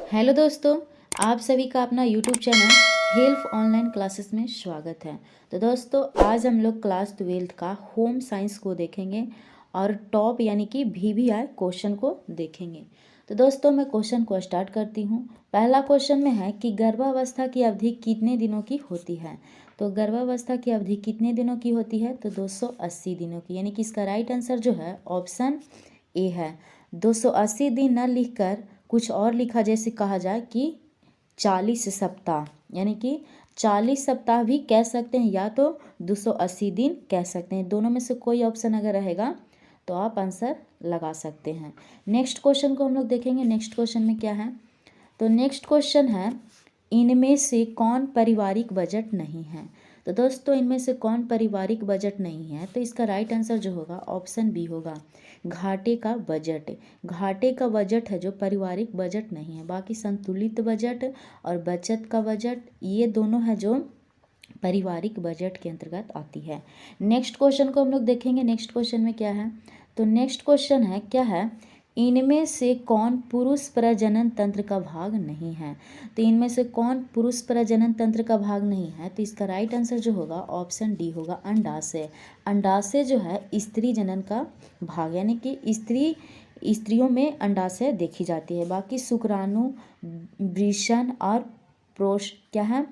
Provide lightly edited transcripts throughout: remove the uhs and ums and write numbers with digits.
Hello दोस्तों, आप सभी का अपना YouTube channel help online classes में स्वागत है। तो दोस्तों, आज हम लोग क्लास 12th का होम साइंस को देखेंगे और टॉप यानी कि VVI क्वेश्चन को देखेंगे। तो दोस्तों, मैं क्वेश्चन को स्टार्ट करती हूँ। पहला क्वेश्चन में है कि गर्भावस्था की अवधि कितने दिनों की होती है। तो गर्भावस्था की अवधि कितने दिनों की होती है, तो 280 दिनों की, यानी कि इसका राइट आंसर जो है ऑप्शन ए है। 280 दिन न लिखकर कुछ और लिखा, जैसे कहा जाए कि 40 सप्ताह, यानी कि 40 सप्ताह भी कह सकते हैं या तो 280 दिन कह सकते हैं। दोनों में से कोई ऑप्शन अगर रहेगा तो आप आंसर लगा सकते हैं। नेक्स्ट क्वेश्चन को हम लोग देखेंगे। नेक्स्ट क्वेश्चन में क्या है, तो नेक्स्ट क्वेश्चन है इनमें से कौन पारिवारिक बजट नहीं है। तो दोस्तों, इनमें से कौन पारिवारिक बजट नहीं है, तो इसका राइट आंसर जो होगा ऑप्शन बी होगा, घाटे का बजट। घाटे का बजट है जो पारिवारिक बजट नहीं है। बाकी संतुलित बजट और बचत का बजट, ये दोनों है जो पारिवारिक बजट के अंतर्गत आती है। नेक्स्ट क्वेश्चन को हम लोग देखेंगे। नेक्स्ट क्वेश्चन में क्या है, तो नेक्स्ट क्वेश्चन है क्या है, इनमें से कौन पुरुष प्रजनन तंत्र का भाग नहीं है। तो इनमें से कौन पुरुष प्रजनन तंत्र का भाग नहीं है, तो इसका राइट आंसर जो होगा ऑप्शन डी होगा, अंडाशय। अंडाशय जो है स्त्री जनन का भाग, यानी कि स्त्रियों में अंडाशय देखी जाती है। बाकी शुक्राणु, वृषण और क्या है,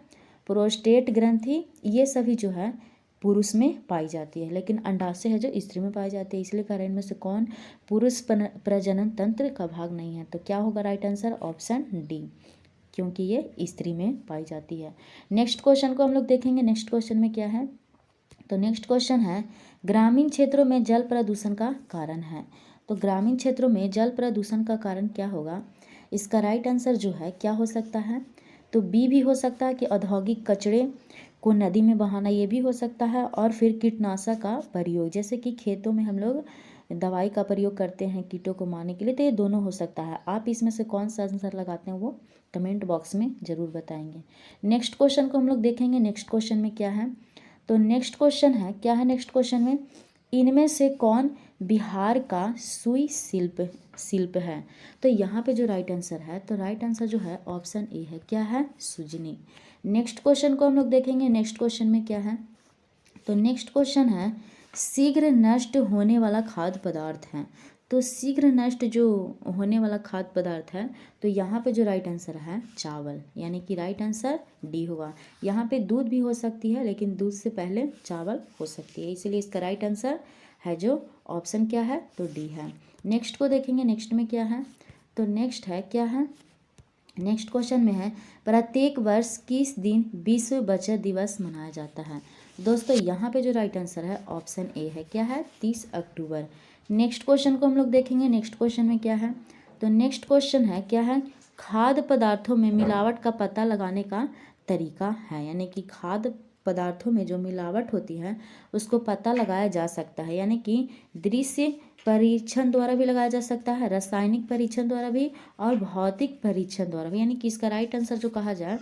प्रोस्टेट ग्रंथि, ये सभी जो है पुरुष में पाई जाती है, लेकिन अंडाशय है जो स्त्री में पाई जाती है। इसलिए कह रहे हैं इनमें से कौन पुरुष प्रजनन तंत्र का भाग नहीं है, तो क्या होगा राइट आंसर ऑप्शन डी, क्योंकि ये स्त्री में पाई जाती है। नेक्स्ट क्वेश्चन को हम लोग देखेंगे। नेक्स्ट क्वेश्चन में क्या है, तो नेक्स्ट क्वेश्चन है ग्रामीण क्षेत्रों में जल प्रदूषण का कारण है। तो ग्रामीण क्षेत्रों में जल प्रदूषण का कारण क्या होगा, इसका राइट आंसर जो है क्या हो सकता है, तो बी भी हो सकता है कि औद्योगिक कचरे को नदी में बहाना, ये भी हो सकता है। और फिर कीटनाशक का प्रयोग, जैसे कि खेतों में हम लोग दवाई का प्रयोग करते हैं कीटों को मारने के लिए, तो ये दोनों हो सकता है। आप इसमें से कौन सा आंसर लगाते हैं वो कमेंट बॉक्स में ज़रूर बताएंगे। नेक्स्ट क्वेश्चन को हम लोग देखेंगे। नेक्स्ट क्वेश्चन में क्या है, तो नेक्स्ट क्वेश्चन है क्या है, नेक्स्ट क्वेश्चन में इनमें से कौन बिहार का सुई शिल्प है। तो यहाँ पे जो राइट आंसर है, तो राइट आंसर जो है ऑप्शन ए है, क्या है, सुजनी। नेक्स्ट क्वेश्चन को हम लोग देखेंगे। नेक्स्ट क्वेश्चन में क्या है, तो नेक्स्ट क्वेश्चन है शीघ्र नष्ट होने वाला खाद्य पदार्थ है। तो शीघ्र नष्ट जो होने वाला खाद्य पदार्थ है, तो यहाँ पे जो राइट आंसर है चावल, यानी कि राइट आंसर डी होगा। यहाँ पे दूध भी हो सकती है, लेकिन दूध से पहले चावल हो सकती है, इसलिए इसका राइट आंसर है जो ऑप्शन क्या है, तो डी है। नेक्स्ट को देखेंगे। नेक्स्ट में क्या है, तो नेक्स्ट है क्या है, नेक्स्ट क्वेश्चन में है प्रत्येक वर्ष किस दिन विश्व बचत दिवस मनाया जाता है। दोस्तों, यहाँ पे जो राइट आंसर है ऑप्शन ए है, क्या है, 30 अक्टूबर। नेक्स्ट क्वेश्चन को हम लोग देखेंगे। नेक्स्ट क्वेश्चन में क्या है, तो नेक्स्ट क्वेश्चन है क्या है, खाद्य पदार्थों में मिलावट का पता लगाने का तरीका है, यानी कि खाद्य पदार्थों में जो मिलावट होती है उसको पता लगाया जा सकता है, यानी कि दृश्य परीक्षण द्वारा भी लगाया जा सकता है, रासायनिक परीक्षण द्वारा भी और भौतिक परीक्षण द्वारा भी, यानी कि इसका राइट आंसर जो कहा जाए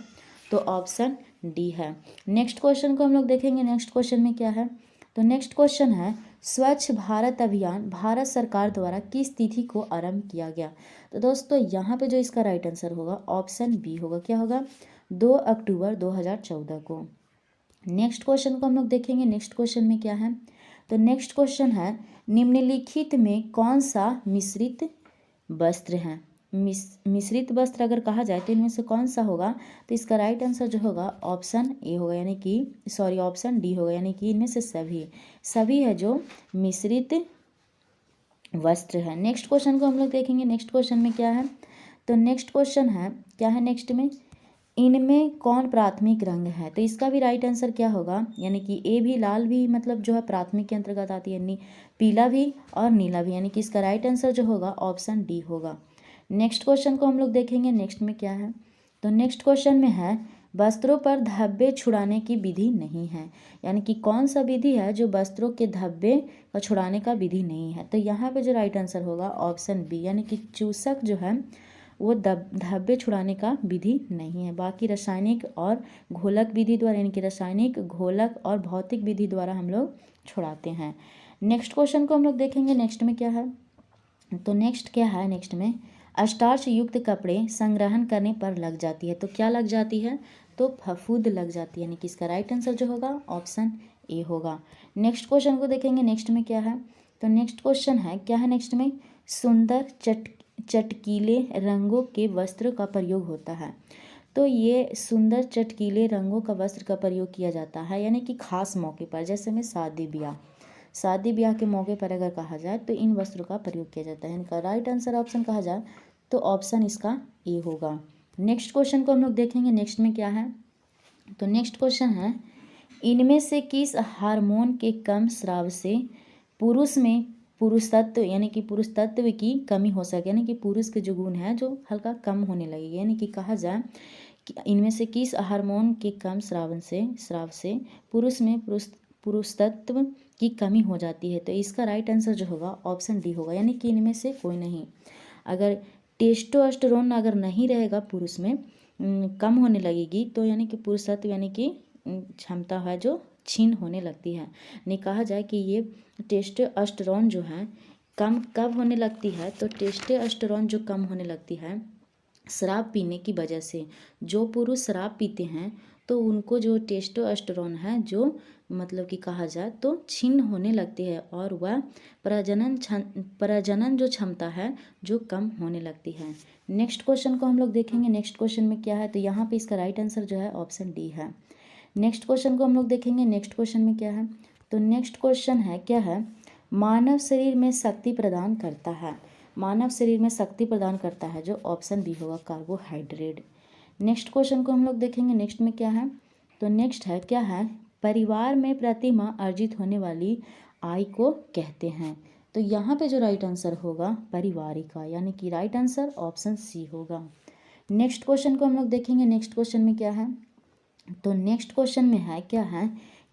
तो ऑप्शन डी है। नेक्स्ट क्वेश्चन को हम लोग देखेंगे। नेक्स्ट क्वेश्चन में क्या है, तो नेक्स्ट क्वेश्चन है स्वच्छ भारत अभियान भारत सरकार द्वारा किस तिथि को आरंभ किया गया। तो दोस्तों, यहाँ पे जो इसका राइट आंसर होगा ऑप्शन बी होगा, क्या होगा, 2 अक्टूबर 2014 को। नेक्स्ट क्वेश्चन को हम लोग देखेंगे। नेक्स्ट क्वेश्चन में क्या है, तो नेक्स्ट क्वेश्चन है निम्नलिखित में कौन सा मिश्रित वस्त्र है। मिश्रित वस्त्र अगर कहा जाए तो इनमें से कौन सा होगा, तो इसका राइट आंसर जो होगा ऑप्शन ए होगा, यानी कि ऑप्शन डी होगा, यानी कि इनमें से सभी है जो मिश्रित वस्त्र है। नेक्स्ट क्वेश्चन को हम लोग देखेंगे। नेक्स्ट क्वेश्चन में क्या है, तो नेक्स्ट क्वेश्चन है क्या है, नेक्स्ट में इनमें कौन प्राथमिक रंग है। तो इसका भी राइट आंसर क्या होगा, यानी कि ए भी, लाल भी मतलब जो है प्राथमिक के अंतर्गत आती है, पीला भी और नीला भी, यानी कि इसका राइट आंसर जो होगा ऑप्शन डी होगा। नेक्स्ट क्वेश्चन को हम लोग देखेंगे। नेक्स्ट में क्या है, तो नेक्स्ट क्वेश्चन में है वस्त्रों पर धब्बे छुड़ाने की विधि नहीं है, यानी कि कौन सा विधि है जो वस्त्रों के धब्बे का छुड़ाने का विधि नहीं है। तो यहाँ पे जो राइट आंसर होगा ऑप्शन बी, यानी कि चूसक जो है वो धब्बे छुड़ाने का विधि नहीं है। बाकी रासायनिक और घोलक विधि द्वारा, यानी कि रासायनिक, घोलक और भौतिक विधि द्वारा हम लोग छुड़ाते हैं। नेक्स्ट क्वेश्चन को हम लोग देखेंगे। नेक्स्ट में क्या है, तो नेक्स्ट क्या है, नेक्स्ट में स्टार्च युक्त कपड़े संग्रहण करने पर लग जाती है, तो क्या लग जाती है, तो फफूंद लग जाती है, यानी कि इसका राइट आंसर जो होगा ऑप्शन ए होगा। नेक्स्ट क्वेश्चन को देखेंगे, नेक्स्ट में क्या है, तो नेक्स्ट क्वेश्चन है क्या है, नेक्स्ट में सुंदर चटकीले रंगों के वस्त्र का प्रयोग होता है। तो ये सुंदर चटकीले रंगों का वस्त्र का प्रयोग किया जाता है यानी कि खास मौके पर, जैसे में शादी ब्याह के मौके पर अगर कहा जाए तो इन वस्त्रों का प्रयोग किया जाता है। इनका राइट आंसर ऑप्शन कहा जाए तो ऑप्शन इसका ए होगा। नेक्स्ट क्वेश्चन को हम लोग देखेंगे, नेक्स्ट में क्या है, तो नेक्स्ट क्वेश्चन है इनमें से किस हार्मोन के कम स्राव से पुरुष में पुरुषत्व यानी कि पुरुष तत्व की कमी हो सके, यानी कि पुरुष के जो गुण है जो हल्का कम होने लगेगी, यानी कि कहा जाए कि इनमें से किस हार्मोन के कम स्राव से पुरुष में पुरुषत्व की कमी हो जाती है। तो इसका राइट आंसर जो होगा ऑप्शन डी होगा, यानी कि इनमें से कोई नहीं। अगर टेस्टोस्टेरोन अगर नहीं रहेगा पुरुष में कम होने लगेगी तो यानी कि पुरुषत्व यानी कि क्षमता है जो छीन होने लगती है। नहीं कहा जाए कि ये टेस्टोस्टेरोन जो है कम कब होने लगती है, तो टेस्टोस्टेरोन जो कम होने लगती है शराब पीने की वजह से। जो पुरुष शराब पीते हैं तो उनको जो टेस्टोस्टेरोन है जो मतलब कि कहा जाए तो छीन होने लगती है और वह प्रजनन जो क्षमता है जो कम होने लगती है। नेक्स्ट क्वेश्चन को हम लोग देखेंगे, नेक्स्ट क्वेश्चन में क्या है, तो यहाँ पे इसका राइट आंसर जो है ऑप्शन डी है। नेक्स्ट क्वेश्चन को हम लोग देखेंगे, नेक्स्ट क्वेश्चन में क्या है, तो नेक्स्ट क्वेश्चन है क्या है, मानव शरीर में शक्ति प्रदान करता है, मानव शरीर में शक्ति प्रदान करता है जो ऑप्शन बी होगा कार्बोहाइड्रेट। नेक्स्ट क्वेश्चन को हम लोग देखेंगे, नेक्स्ट में क्या है, तो नेक्स्ट है क्या है, परिवार में प्रति माह अर्जित होने वाली आय को कहते हैं। तो यहाँ पे जो राइट आंसर होगा परिवारिका, यानी कि राइट आंसर ऑप्शन सी होगा। नेक्स्ट क्वेश्चन को हम लोग देखेंगे, नेक्स्ट क्वेश्चन में क्या है, तो नेक्स्ट क्वेश्चन में है क्या है,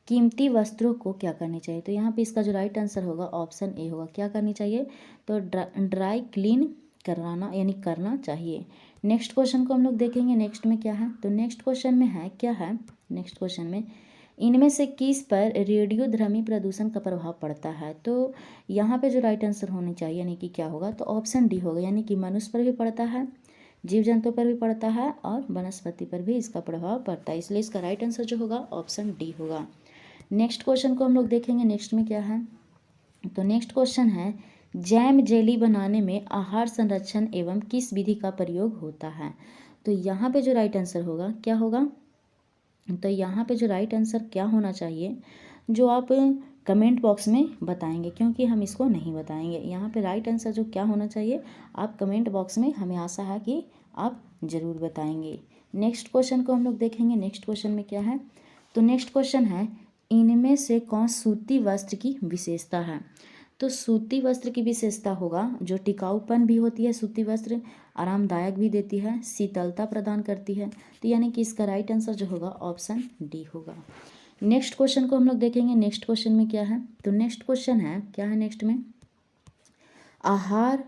कीमती वस्त्रों को क्या करनी चाहिए। तो यहाँ पे इसका जो राइट आंसर होगा ऑप्शन ए होगा, क्या करनी चाहिए, तो ड्राई क्लीन कराना यानी करना चाहिए। नेक्स्ट क्वेश्चन को हम लोग देखेंगे, नेक्स्ट में क्या है, तो नेक्स्ट क्वेश्चन में है क्या है, नेक्स्ट क्वेश्चन में इनमें से किस पर रेडियोधर्मी प्रदूषण का प्रभाव पड़ता है। तो यहाँ पे जो राइट आंसर होनी चाहिए यानी कि क्या होगा, तो ऑप्शन डी होगा, यानी कि मनुष्य पर भी पड़ता है, जीव जंतु पर भी पड़ता है और वनस्पति पर भी इसका प्रभाव पड़ता है, इसलिए इसका राइट आंसर जो होगा ऑप्शन डी होगा। नेक्स्ट क्वेश्चन को हम लोग देखेंगे, नेक्स्ट में क्या है, तो नेक्स्ट क्वेश्चन है जैम जेली बनाने में आहार संरक्षण एवं किस विधि का प्रयोग होता है। तो यहाँ पे जो राइट आंसर होगा क्या होगा, तो यहाँ पे जो राइट आंसर क्या होना चाहिए जो आप कमेंट बॉक्स में बताएंगे, क्योंकि हम इसको नहीं बताएंगे। यहाँ पे राइट आंसर जो क्या होना चाहिए आप कमेंट बॉक्स में, हमें आशा है कि आप ज़रूर बताएंगे। नेक्स्ट क्वेश्चन को हम लोग देखेंगे, नेक्स्ट क्वेश्चन में क्या है, तो नेक्स्ट क्वेश्चन है इनमें से कौन सूती वस्त्र की विशेषता है। तो सूती वस्त्र की विशेषता होगा जो टिकाऊपन भी होती है, सूती वस्त्र आरामदायक भी देती है, शीतलता प्रदान करती है, तो यानी कि इसका राइट आंसर जो होगा ऑप्शन डी होगा। नेक्स्ट क्वेश्चन को हम लोग देखेंगे, नेक्स्ट क्वेश्चन में क्या है, तो नेक्स्ट क्वेश्चन है क्या है, नेक्स्ट में आहार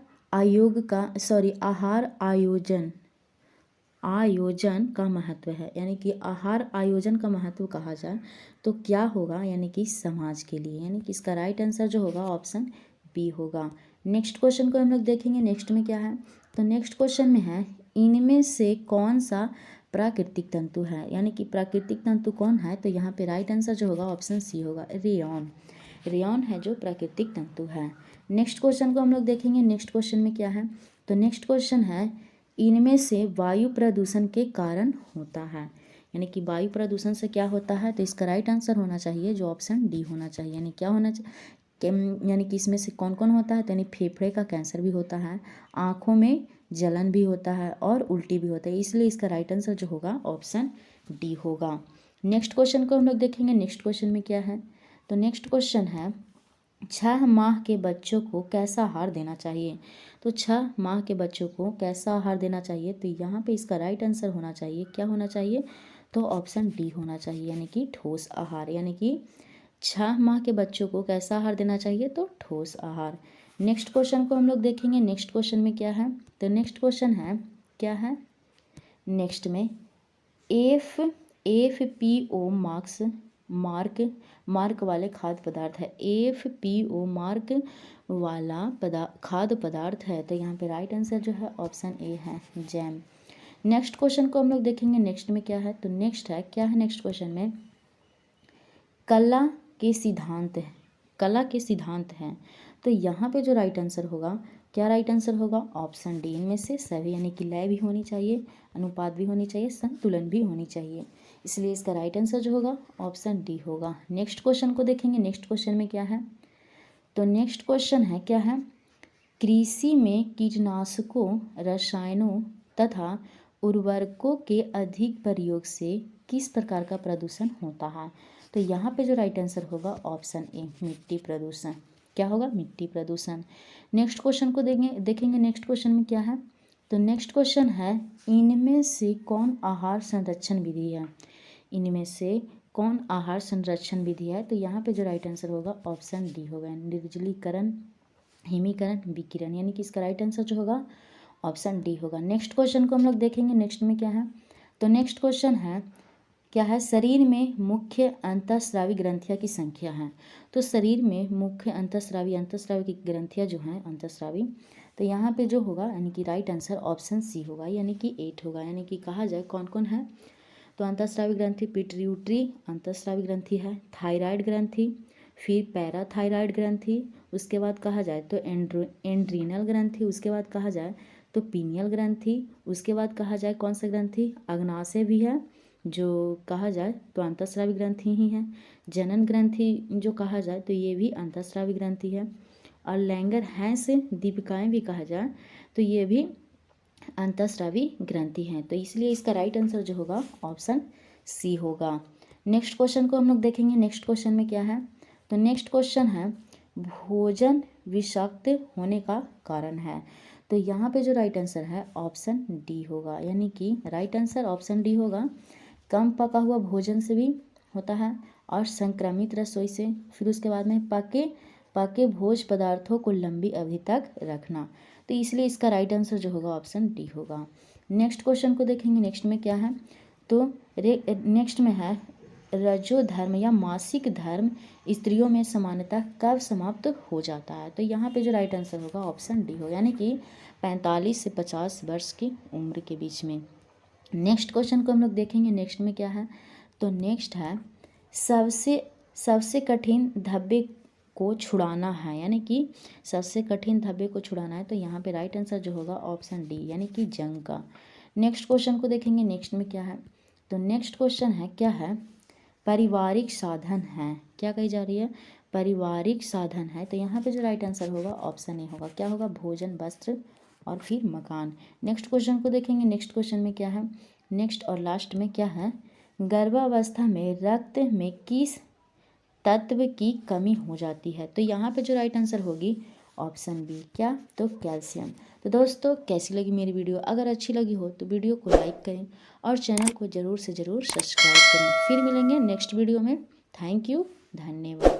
आयोजन का महत्व है, यानी कि आहार आयोजन का महत्व कहा जाए तो क्या होगा, यानी कि समाज के लिए, यानी कि इसका राइट आंसर जो होगा ऑप्शन बी होगा। नेक्स्ट क्वेश्चन को हम लोग देखेंगे, नेक्स्ट में क्या है, तो नेक्स्ट क्वेश्चन में है इनमें से कौन सा प्राकृतिक तंतु है, यानी कि प्राकृतिक तंतु कौन है, तो यहाँ पे राइट आंसर जो होगा ऑप्शन सी होगा, रेयॉन है जो प्राकृतिक तंतु है। नेक्स्ट क्वेश्चन को हम लोग देखेंगे, नेक्स्ट क्वेश्चन में क्या है, तो नेक्स्ट क्वेश्चन है इनमें से वायु प्रदूषण के कारण होता है, यानी कि वायु प्रदूषण से क्या होता है, तो इसका राइट आंसर होना चाहिए जो ऑप्शन डी होना चाहिए, यानी क्या होना चाहिए, यानी कि इसमें से कौन कौन होता है, तो यानी फेफड़े का कैंसर भी होता है, आँखों में जलन भी होता है और उल्टी भी होता है, इसलिए इसका राइट आंसर जो होगा ऑप्शन डी होगा। नेक्स्ट क्वेश्चन को हम लोग देखेंगे, नेक्स्ट क्वेश्चन में क्या है, तो नेक्स्ट क्वेश्चन है 6 माह के बच्चों को कैसा आहार देना चाहिए। तो 6 माह के बच्चों को कैसा आहार देना चाहिए, तो यहाँ पे इसका राइट आंसर होना चाहिए क्या होना चाहिए, तो ऑप्शन डी होना चाहिए, यानी कि ठोस आहार, यानी कि 6 माह के बच्चों को कैसा आहार देना चाहिए, तो ठोस आहार। नेक्स्ट क्वेश्चन को हम लोग देखेंगे, नेक्स्ट क्वेश्चन में क्या है, तो नेक्स्ट क्वेश्चन है क्या है, नेक्स्ट में F P O marks mark वाले खाद्य पदार्थ है। FPO मार्क वाला खाद्य पदार्थ है। तो यहाँ पे राइट आंसर जो है ऑप्शन ए है, जैम। नेक्स्ट क्वेश्चन को हम लोग देखेंगे नेक्स्ट में क्या है। तो नेक्स्ट है, क्या है नेक्स्ट क्वेश्चन में, कला के सिद्धांत हैं। तो यहाँ पे जो राइट आंसर होगा, क्या राइट आंसर होगा, ऑप्शन डी, इनमें से सभी, यानी कि लय भी होनी चाहिए, अनुपात भी होनी चाहिए, संतुलन भी होनी चाहिए। इसलिए इसका राइट आंसर जो होगा ऑप्शन डी होगा। नेक्स्ट क्वेश्चन को देखेंगे, नेक्स्ट क्वेश्चन में क्या है। तो नेक्स्ट क्वेश्चन है, क्या है, कृषि में कीटनाशकों, रसायनों तथा उर्वरकों के अधिक प्रयोग से किस प्रकार का प्रदूषण होता है। तो यहाँ पे जो राइट आंसर होगा ऑप्शन ए, मिट्टी प्रदूषण। क्या होगा, मिट्टी प्रदूषण। नेक्स्ट क्वेश्चन को देखेंगे नेक्स्ट क्वेश्चन में क्या है। तो नेक्स्ट क्वेश्चन है, इनमें से कौन आहार संरक्षण विधि है। इनमें से कौन आहार संरक्षण विधि है। तो यहाँ पे जो राइट आंसर होगा ऑप्शन डी होगा, निर्जलीकरण, हिमीकरण, विकिरण, यानी कि इसका राइट आंसर जो होगा ऑप्शन डी होगा। नेक्स्ट क्वेश्चन को हम लोग देखेंगे नेक्स्ट में क्या है। तो नेक्स्ट क्वेश्चन है, क्या है, शरीर में मुख्य अंतःस्रावी ग्रंथियां की संख्या है। तो शरीर में मुख्य अंतःस्रावी की ग्रंथियां जो हैं अंतःस्रावी, तो यहाँ पे जो होगा यानी कि राइट आंसर ऑप्शन सी होगा, यानी कि 8 होगा। यानी कि कहा जाए कौन कौन है, तो अंतःस्रावी ग्रंथि पिट्यूटरी अंतःस्रावी ग्रंथि है, थायराइड ग्रंथि, फिर पैराथायराइड ग्रंथि, उसके बाद कहा जाए तो एंड्रीनल ग्रंथि, उसके बाद कहा जाए तो पीनियल ग्रंथि, उसके बाद कहा जाए कौन सा ग्रंथि, अग्नाशय भी है जो कहा जाए तो अंतःस्रावी ग्रंथि ही है, जनन ग्रंथि जो कहा जाए तो ये भी अंतःस्रावी ग्रंथि है, और लैंगर हैंस दीपिकाएँ भी कहा जाए तो ये भी अंतःस्रावी ग्रंथि हैं। तो इसलिए इसका राइट आंसर जो होगा ऑप्शन सी होगा। नेक्स्ट क्वेश्चन को हम लोग देखेंगे नेक्स्ट क्वेश्चन में क्या है। तो नेक्स्ट क्वेश्चन है, भोजन विषाक्त होने का कारण है। तो यहाँ पे जो राइट आंसर है ऑप्शन डी होगा, यानी कि राइट आंसर ऑप्शन डी होगा। कम पका हुआ भोजन से भी होता है, और संक्रमित रसोई से, फिर उसके बाद में पके भोज पदार्थों को लंबी अवधि तक रखना। तो इसलिए इसका राइट आंसर जो होगा ऑप्शन डी होगा। नेक्स्ट क्वेश्चन को देखेंगे नेक्स्ट में क्या है। तो नेक्स्ट में है, रजो धर्म या मासिक धर्म स्त्रियों में सामान्यतः कब समाप्त हो जाता है। तो यहाँ पे जो राइट आंसर होगा ऑप्शन डी होगा, यानी कि 45 से 50 वर्ष की उम्र के बीच में। नेक्स्ट क्वेश्चन को हम लोग देखेंगे नेक्स्ट में क्या है। तो नेक्स्ट है, सबसे कठिन धब्बे को छुड़ाना है, यानी कि सबसे कठिन धब्बे को छुड़ाना है। तो यहाँ पे राइट आंसर जो होगा ऑप्शन डी, यानी कि जंग का। नेक्स्ट क्वेश्चन को देखेंगे नेक्स्ट में क्या है। तो नेक्स्ट क्वेश्चन है, क्या है, पारिवारिक साधन है। क्या कही जा रही है, पारिवारिक साधन है। तो यहाँ पे जो राइट आंसर होगा ऑप्शन ए होगा, क्या होगा, भोजन, वस्त्र और फिर मकान। नेक्स्ट क्वेश्चन को देखेंगे नेक्स्ट क्वेश्चन में क्या है। नेक्स्ट और लास्ट में क्या है, गर्भावस्था में रक्त में किस तत्व की कमी हो जाती है। तो यहाँ पे जो राइट आंसर होगी ऑप्शन बी, क्या, तो कैल्शियम। तो दोस्तों कैसी लगी मेरी वीडियो, अगर अच्छी लगी हो तो वीडियो को लाइक करें और चैनल को ज़रूर से ज़रूर सब्सक्राइब करें। फिर मिलेंगे नेक्स्ट वीडियो में। थैंक यू, धन्यवाद।